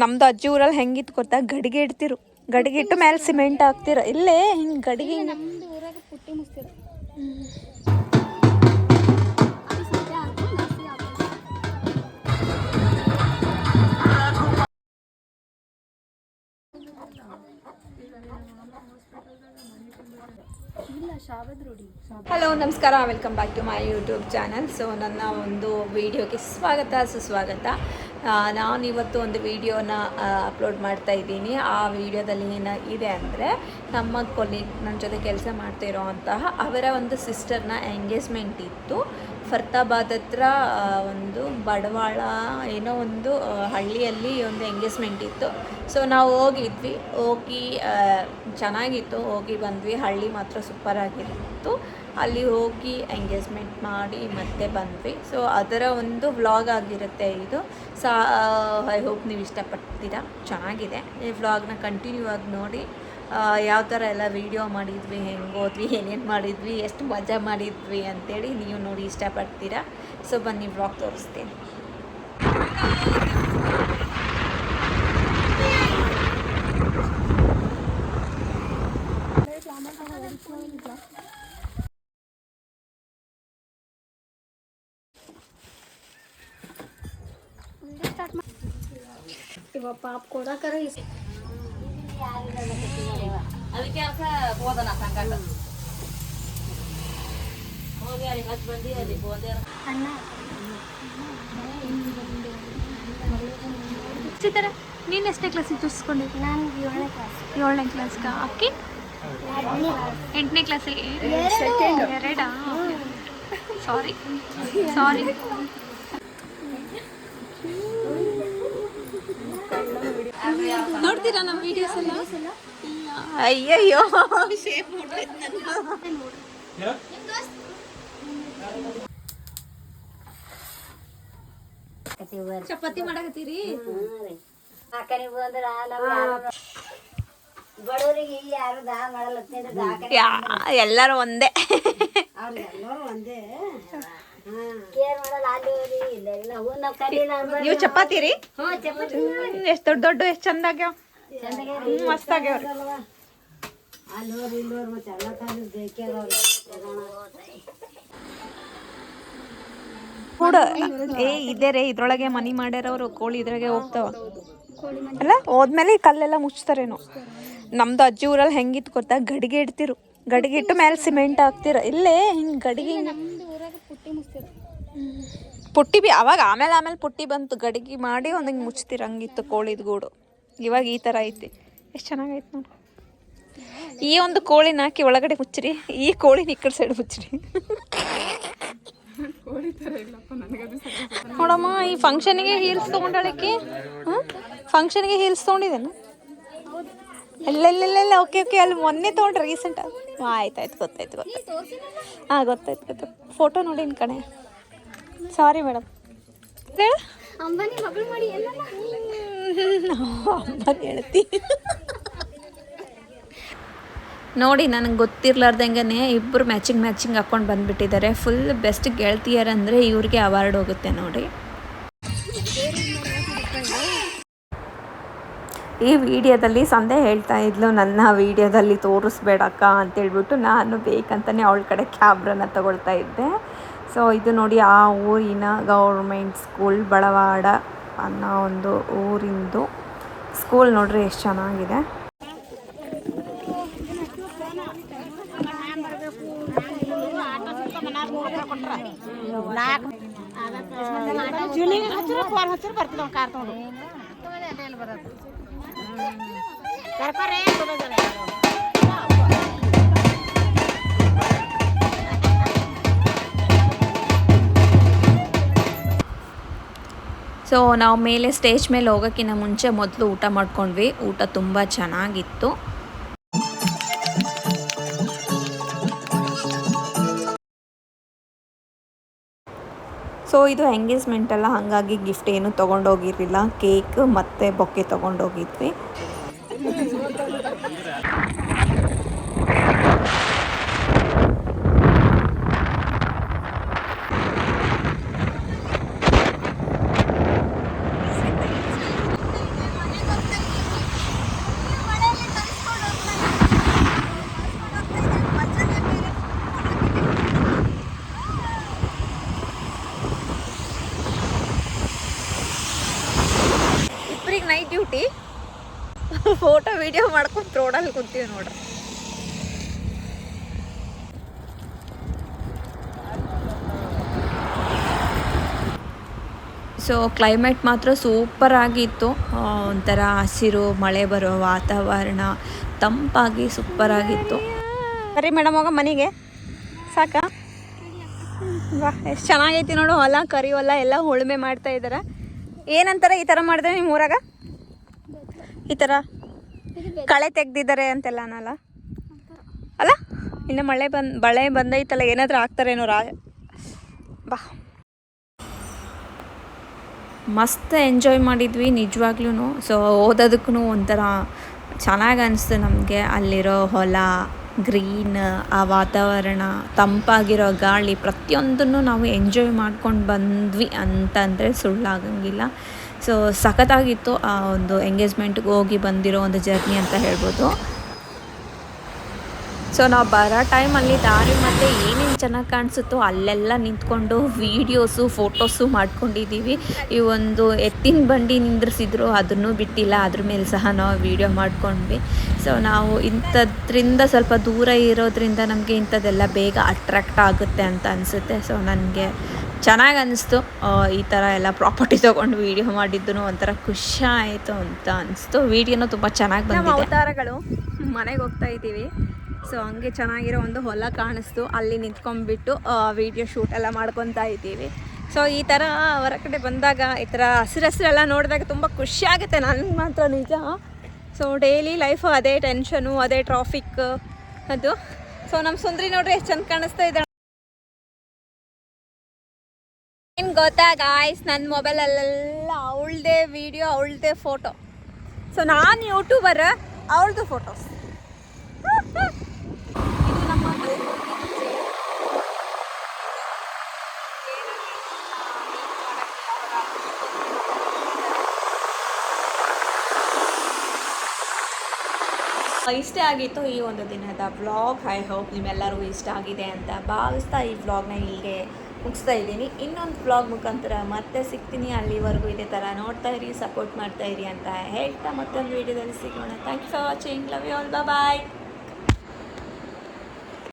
ನಮ್ದು ಅಜ್ಜಿ ಊರಲ್ಲಿ ಹೆಂಗಿತ್ತು ಗೊತ್ತಾ, ಗಡಿಗೆ ಇಡ್ತಿರು, ಗಡಿಗೆ ಇಟ್ಟು ಮೇಲೆ ಸಿಮೆಂಟ್ ಹಾಕ್ತಿರ. ಇಲ್ಲೇ ಹಿಂಗೆ ಗಡಿಗೆ ಪುಟ್ಟಿ ಮುಸ್ತಿರ. ಹಲೋ ನಮಸ್ಕಾರ, welcome back to my YouTube channel. So ನನ್ನ ಒಂದು ವಿಡಿಯೋಗೆ ಸ್ವಾಗತ ಸುಸ್ವಾಗತ. ನಾನಿವತ್ತು ಒಂದು ವಿಡಿಯೋನ ಅಪ್ಲೋಡ್ ಮಾಡ್ತಾ ಇದ್ದೀನಿ. ಆ ವಿಡಿಯೋದಲ್ಲಿ ಏನಿದೆ ಅಂದರೆ, ನಮ್ಮ ಕೊಲೀಗ್ ನನ್ನ ಜೊತೆ ಕೆಲಸ ಮಾಡ್ತಾ ಇರೋವಂತಹ ಅವರ ಒಂದು ಸಿಸ್ಟರ್ನ ಎಂಗೇಜ್ಮೆಂಟ್ ಇತ್ತು. ಫರ್ತಾಬಾದ್ ಹತ್ರ ಒಂದು ಬಡವಾಳ ಏನೋ ಒಂದು ಹಳ್ಳಿಯಲ್ಲಿ ಒಂದು ಎಂಗೇಜ್ಮೆಂಟ್ ಇತ್ತು. ಸೊ ನಾವು ಹೋಗಿದ್ವಿ, ಹೋಗಿ ಚೆನ್ನಾಗಿತ್ತು, ಹೋಗಿ ಬಂದ್ವಿ. ಹಳ್ಳಿ ಮಾತ್ರ ಸೂಪರ್ ಆಗಿತ್ತು. ಅಲ್ಲಿ ಹೋಗಿ ಎಂಗೇಜ್ಮೆಂಟ್ ಮಾಡಿ ಮತ್ತೆ ಬಂದ್ವಿ. ಸೊ ಅದರ ಒಂದು ವ್ಲಾಗ್ ಆಗಿರುತ್ತೆ ಇದು. ಐ ಹೋಪ್ ನೀವು ಇಷ್ಟಪಡ್ತೀರಾ. ಚೆನ್ನಾಗಿದೆ. ಈ ವ್ಲಾಗ್ನ ಕಂಟಿನ್ಯೂ ಆಗಿ ನೋಡಿ. ಯಾವ ಥರ ಎಲ್ಲ ವೀಡಿಯೋ ಮಾಡಿದ್ವಿ, ಹೆಂಗೆ ಹೋದ್ವಿ, ಏನೇನು ಮಾಡಿದ್ವಿ, ಎಷ್ಟು ಮಜಾ ಮಾಡಿದ್ವಿ ಅಂತೇಳಿ ನೀವು ನೋಡಿ ಇಷ್ಟಪಡ್ತೀರಾ. ಸೊ ಬನ್ನಿ ವ್ಲಾಗ್ ತೋರಿಸ್ತೀನಿ. ಇವಾಗ ಪಾಪ ಕೊಡಕರ ಅದಕ್ಕೆ ಹೋದನ ಸಂಕಟ ಹೋಗಿ ಅಲ್ಲಿ ಹತ್ತು ಬಂದು ಅಲ್ಲಿ ಹೋದೆ. ಅಣ್ಣ ನೀನು ಎಷ್ಟನೇ ಕ್ಲಾಸಿಗೆ ಚೂಸ್ಕೊಂಡಿದ್ದೆ? ನಾನು 7ನೇ ಕ್ಲಾಸ್. 7ನೇ ಕ್ಲಾಸ್ಗ. ಅಕ್ಕಿ 8ನೇ ಕ್ಲಾಸಲ್ಲಿ. ಎರಡಾ? ಸಾರಿ ನೋಡ್ತೀರಾ ನಮ್ಮ ವಿಡಿಯೋಸ್ ಎಲ್ಲ? ಅಯ್ಯಯ್ಯೋ ಚಪಾತಿ ಮಾಡಕತ್ತೀರಿ? ಎಲ್ಲರೂ ಒಂದೇ. ನೀವು ಚಪಾತಿ ರೀ? ಎಷ್ಟು ದೊಡ್ಡ ಎಷ್ಟು ಚಂದ ಆಗ್ಯಾವ, ಮಸ್ತ್ ಆಗ್ಯಾವ. ಕೂಡ ಇದೇ ರೇ, ಇದ್ರೊಳಗೆ ಮನಿ ಮಾಡ್ಯಾರವ್ರು. ಕೋಳಿ ಇದ್ರಾಗೆ ಹೋಗ್ತಾವ ಅಲ್ಲ, ಹೋದ್ಮೇಲೆ ಈ ಕಲ್ಲೆಲ್ಲ ಮುಚ್ತಾರೇನೋ. ನಮ್ದು ಅಜ್ಜಿ ಊರಲ್ಲಿ ಹೆಂಗಿತ್ತು ಗೊತ್ತಾ, ಗಡಿಗೆ ಇಡ್ತಿರು, ಗಡಿಗೆ ಇಟ್ಟು ಮೇಲೆ ಸಿಮೆಂಟ್ ಹಾಕ್ತಿರ. ಇಲ್ಲೇ ಹಿಂಗೆ ಗಡಿಗೆ ಪುಟ್ಟಿ ಬಿ ಅವಾಗ ಆಮೇಲೆ ಪುಟ್ಟಿ ಬಂತು. ಗಡಿಗೆ ಮಾಡಿ ಒಂದು ಹಿಂಗೆ ಮುಚ್ತಿರ, ಹಂಗಿತ್ತು ಕೋಳಿದ ಗೂಡು. ಇವಾಗ ಈ ಥರ ಐತಿ. ಎಷ್ಟು ಚೆನ್ನಾಗೈತೆ ನೋಡಿ. ಈ ಒಂದು ಕೋಳಿನ ಹಾಕಿ ಒಳಗಡೆ ಮುಚ್ಚ್ರಿ, ಈ ಕೋಳಿನ ಈ ಕಡೆ ಸೈಡ್ ಮುಚ್ಚ್ರಿ. ನೋಡಮ್ಮ, ಈ ಫಂಕ್ಷನ್ಗೆ ಹೀಲ್ಸ್ ತೊಗೊಂಡಳಕ್ಕೆ. ಫಂಕ್ಷನ್ಗೆ ಹೀಲ್ಸ್ ತೊಗೊಂಡಿದ್ದೇನೆ. ಇಲ್ಲ ಓಕೆ ಅಲ್ಲಿ ಮೊನ್ನೆ ತೊಗೊಂಡ್ರೆ ರೀಸೆಂಟ್. ಆಯ್ತಾಯ್ತು, ಗೊತ್ತಾಯ್ತು. ಹಾಂ ಗೊತ್ತಾಯ್ತು. ಫೋಟೋ ನೋಡಿ ಕಣೆ. Sorry madam. ಅಂಬಾನಿ ಮಗಳು ಮಾಡಿ ಅಂಬಾನಿ ಹೇಳ್ತಿ ನೋಡಿ. ನನಗೆ ಗೊತ್ತಿರ್ಲಾರ್ದಂಗೆ ಇಬ್ಬರು ಮ್ಯಾಚಿಂಗ್ ಹಾಕ್ಕೊಂಡು ಬಂದುಬಿಟ್ಟಿದ್ದಾರೆ. ಫುಲ್ ಬೆಸ್ಟ್ ಗೆಳತಿಯರ್ ಅಂದರೆ ಇವ್ರಿಗೆ ಅವಾರ್ಡ್ ಹೋಗುತ್ತೆ ನೋಡಿ. ಈ ವಿಡಿಯೋದಲ್ಲಿ ಸಂಧ್ಯಾ ಹೇಳ್ತಾ ಇದ್ಲು, ನನ್ನ ವಿಡಿಯೋದಲ್ಲಿ ತೋರಿಸ್ಬೇಡಕ್ಕ ಅಂತೇಳ್ಬಿಟ್ಟು ನಾನು ಬೇಕಂತಲೇ ಅವಳ ಕಡೆ ಕ್ಯಾಮ್ರಾನ ತಗೊಳ್ತಾ ಇದ್ದೆ. ಸೊ ಇದು ನೋಡಿ, ಆ ಊರಿನ ಗೌರ್ಮೆಂಟ್ ಸ್ಕೂಲ್, ಬಳವಾಡ ಅನ್ನೋ ಒಂದು ಊರಿಂದು ಸ್ಕೂಲ್. ನೋಡ್ರಿ ಎಷ್ಟು ಚೆನ್ನಾಗಿದೆ. ಸೊ ನಾವು ಮೇಲೆ ಸ್ಟೇಜ್ ಮೇಲೆ ಹೋಗೋಕ್ಕಿಂತ ಮುಂಚೆ ಮೊದಲು ಊಟ ಮಾಡ್ಕೊಂಡ್ವಿ. ಊಟ ತುಂಬ ಚೆನ್ನಾಗಿತ್ತು. ಸೊ ಇದು ಎಂಗೇಜ್ಮೆಂಟ್ ಅಲ್ಲ, ಹಾಗಾಗಿ ಗಿಫ್ಟ್ ಏನು ತೊಗೊಂಡೋಗಿರಲಿಲ್ಲ. ಕೇಕ್ ಮತ್ತು ಬೊಕ್ಕೆ ತೊಗೊಂಡೋಗಿದ್ವಿ. ಡ್ಯೂಟಿ ಫೋಟೋ ವಿಡಿಯೋ ಮಾಡ್ಕೊಂಡು ರೋಡಲ್ಲಿ ಕೂತೀವಿ ನೋಡ್ರಿ. ಸೊ ಕ್ಲೈಮೇಟ್ ಮಾತ್ರ ಸೂಪರ್ ಆಗಿತ್ತು. ಒಂಥರ ಹಸಿರು, ಮಳೆ ಬರೋ ವಾತಾವರಣ, ತಂಪಾಗಿ ಸೂಪರ್ ಆಗಿತ್ತು. ಸರಿ ಮೇಡಮ್, ಹೋಗ ಮನೆಗೆ ಸಾಕಾ? ವಾ, ಎಷ್ಟು ಚೆನ್ನಾಗೈತಿ ನೋಡು. ಹೊಲ, ಕರಿ ಹೊಲ ಎಲ್ಲ ಉಳುಮೆ ಮಾಡ್ತಾ ಇದ್ದಾರೆ. ಏನಂತಾರೆ ಈ ಥರ ಮಾಡಿದ್ರೆ ನಿಮ್ಮ ಊರಾಗ? ಈ ಥರ ಕಳೆ ತೆಗ್ದಿದ್ದಾರೆ ಅಂತೆಲ್ಲ ಅನ್ನಲ್ಲ ಅಲ್ಲ? ಇನ್ನು ಮಳೆ ಬಂದೈತಲ್ಲ, ಏನಾದರೂ ಆಗ್ತಾರೇನೋ ಬಾ. ಮಸ್ತ್ ಎಂಜಾಯ್ ಮಾಡಿದ್ವಿ ನಿಜವಾಗ್ಲೂ. ಸೊ ಓದೋದಕ್ಕೂ ಒಂಥರ ಚೆನ್ನಾಗಿ ಅನಿಸ್ತು ನಮಗೆ. ಅಲ್ಲಿರೋ ಹೊಲ, ಗ್ರೀನ್, ಆ ವಾತಾವರಣ, ತಂಪಾಗಿರೋ ಗಾಳಿ, ಪ್ರತಿಯೊಂದನ್ನು ನಾವು ಎಂಜಾಯ್ ಮಾಡ್ಕೊಂಡು ಬಂದ್ವಿ ಅಂತಂದರೆ ಸುಳ್ಳಾಗಂಗಿಲ್ಲ. ಸೊ ಸಖತ್ತಾಗಿತ್ತು ಆ ಒಂದು ಎಂಗೇಜ್ಮೆಂಟ್ಗೆ ಹೋಗಿ ಬಂದಿರೋ ಒಂದು ಜರ್ನಿ ಅಂತ ಹೇಳ್ಬೋದು. ಸೊ ನಾವು ಬರೋ ಟೈಮಲ್ಲಿ ದಾರಿ ಮತ್ತು ಏನೇನು ಚೆನ್ನಾಗಿ ಕಾಣಿಸುತ್ತೋ ಅಲ್ಲೆಲ್ಲ ನಿಂತ್ಕೊಂಡು ವೀಡಿಯೋಸು, ಫೋಟೋಸು ಮಾಡ್ಕೊಂಡಿದ್ದೀವಿ. ಈ ಒಂದು ಎತ್ತಿನ ಬಂಡಿ ನಿಂದ್ರಿಸಿದ್ರು, ಅದನ್ನು ಬಿಟ್ಟಿಲ್ಲ, ಅದ್ರ ಮೇಲೆ ಸಹ ನಾವು ವೀಡಿಯೋ ಮಾಡ್ಕೊಂಡ್ವಿ. ಸೊ ನಾವು ಇಂಥದ್ರಿಂದ ಸ್ವಲ್ಪ ದೂರ ಇರೋದ್ರಿಂದ ನಮಗೆ ಇಂಥದ್ದೆಲ್ಲ ಬೇಗ ಅಟ್ರ್ಯಾಕ್ಟ್ ಆಗುತ್ತೆ ಅಂತ ಅನಿಸುತ್ತೆ. ಸೊ ನನಗೆ ಚೆನ್ನಾಗಿ ಅನ್ನಿಸ್ತು. ಈ ಥರ ಎಲ್ಲ ಪ್ರಾಪರ್ಟಿ ತೊಗೊಂಡು ವೀಡಿಯೋ ಮಾಡಿದ್ದು ಒಂಥರ ಖುಷಿ ಆಯಿತು ಅಂತ ಅನಿಸ್ತು. ವೀಡಿಯೋನೂ ತುಂಬ ಚೆನ್ನಾಗಿ ಬಂದಿದೆ. ಅವತಾರಗಳು ಮನೆಗೆ ಹೋಗ್ತಾ ಇದ್ದೀವಿ. ಸೊ ಹಂಗೆ ಚೆನ್ನಾಗಿರೋ ಒಂದು ಹೊಲ ಕಾಣಿಸ್ತು, ಅಲ್ಲಿ ನಿಂತ್ಕೊಂಡ್ಬಿಟ್ಟು ವೀಡಿಯೋ ಶೂಟ್ ಎಲ್ಲ ಮಾಡ್ಕೊತಾ ಇದ್ದೀವಿ. ಸೊ ಈ ಥರ ಹೊರಗಡೆ ಬಂದಾಗ ಈ ಥರ ಹಸಿರೆಲ್ಲ ನೋಡಿದಾಗ ತುಂಬ ಖುಷಿ ಆಗುತ್ತೆ ನನಗೆ ಮಾತ್ರ, ನಿಜ. ಸೊ ಡೈಲಿ ಲೈಫ್ ಅದೇ ಟೆನ್ಷನು, ಅದೇ ಟ್ರಾಫಿಕ್ ಅದು. ಸೊ ನಮ್ಮ ಸುಂದ್ರಿ ನೋಡ್ರಿ ಎಷ್ಟು ಚಂದ ಕಾಣಿಸ್ತಾ ಇದ್ದಾಳೆ. ಏನು ಗೊತ್ತಾ ಗಾಯ್ಸ್, ನನ್ನ ಮೊಬೈಲಲ್ಲೆಲ್ಲ ಅವಳದೇ ವೀಡಿಯೋ, ಅವಳದೇ ಫೋಟೋ. ಸೊ ನಾನು ಯೂಟ್ಯೂಬರ್, ಅವಳದು ಫೋಟೋಸ್. ಇಷ್ಟೇ ಆಗಿತ್ತು ಈ ಒಂದು ದಿನದ ವ್ಲಾಗ್. ಐ ಹೋಪ್ ನಿಮ್ಮೆಲ್ಲರಿಗೂ ಇಷ್ಟ ಆಗಿದೆ ಅಂತ ಭಾವಿಸ್ತಾ ಈ ವ್ಲಾಗ್ನ ಇಲ್ಲಿಗೆ ಮುಗಿಸ್ತಾ ಇದ್ದೀನಿ. ಇನ್ನೊಂದು ವ್ಲಾಗ್ ಮುಖಾಂತರ ಮತ್ತೆ ಸಿಗ್ತೀನಿ. ಅಲ್ಲಿವರೆಗೂ ಇದೇ ಥರ ನೋಡ್ತಾ ಇರಿ, ಸಪೋರ್ಟ್ ಮಾಡ್ತಾ ಇರಿ ಅಂತ ಹೇಳ್ತಾ ಮತ್ತೊಂದು ವೀಡಿಯೋದಲ್ಲಿ ಸಿಗೋಣ. Thank you for watching. Love you all. Bye.